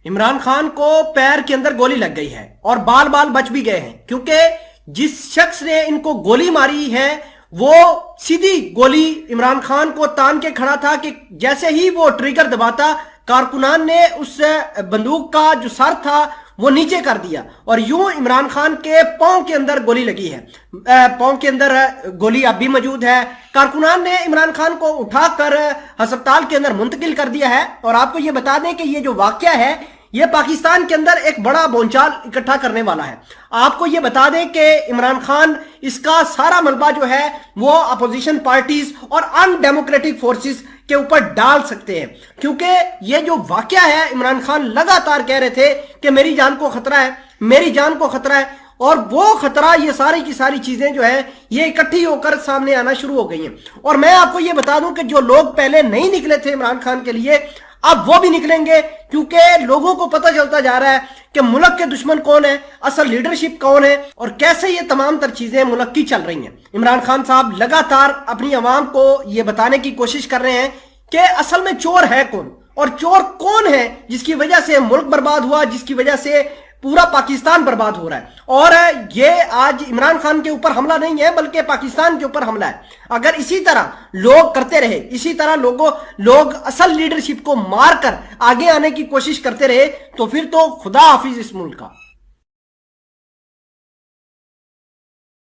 عمران خان کو پیر کے اندر گولی لگ گئی ہے اور بال بال بچ بھی گئے ہیں، کیونکہ جس شخص نے ان کو گولی ماری ہے وہ سیدھی گولی عمران خان کو تان کے کھڑا تھا کہ جیسے ہی وہ ٹریگر دباتا کارکنان نے اس بندوق کا جو سر تھا وہ نیچے کر دیا اور یوں عمران خان کے پاؤں کے اندر گولی لگی ہے، پاؤں کے اندر گولی اب بھی موجود ہے۔ کارکنان نے عمران خان کو اٹھا کر ہسپتال کے اندر منتقل کر دیا ہے۔ اور آپ کو یہ بتا دیں کہ یہ جو واقعہ ہے یہ پاکستان کے اندر ایک بڑا بونچال اکٹھا کرنے والا ہے۔ آپ کو یہ بتا دیں کہ عمران خان اس کا سارا ملبہ جو ہے وہ اپوزیشن پارٹیز اور ان ڈیموکریٹک فورسز کے اوپر ڈال سکتے ہیں، کیونکہ یہ جو واقعہ ہے عمران خان لگاتار کہہ رہے تھے کہ میری جان کو خطرہ ہے، میری جان کو خطرہ ہے، اور وہ خطرہ یہ ساری کی ساری چیزیں جو ہیں یہ اکٹھی ہو کر سامنے آنا شروع ہو گئی ہیں۔ اور میں آپ کو یہ بتا دوں کہ جو لوگ پہلے نہیں نکلے تھے عمران خان کے لیے اب وہ بھی نکلیں گے، کیونکہ لوگوں کو پتہ چلتا جا رہا ہے کہ ملک کے دشمن کون ہے، اصل لیڈرشپ کون ہے، اور کیسے یہ تمام تر چیزیں ملک کی چل رہی ہیں۔ عمران خان صاحب لگاتار اپنی عوام کو یہ بتانے کی کوشش کر رہے ہیں کہ اصل میں چور ہے کون، اور چور کون ہے جس کی وجہ سے ملک برباد ہوا، جس کی وجہ سے پورا پاکستان برباد ہو رہا ہے۔ اور یہ آج عمران خان کے اوپر حملہ نہیں ہے بلکہ پاکستان کے اوپر حملہ ہے۔ اگر اسی طرح لوگ کرتے رہے، اسی طرح لوگ اصل لیڈرشپ کو مار کر آگے آنے کی کوشش کرتے رہے تو پھر تو خدا حافظ اس ملک کا۔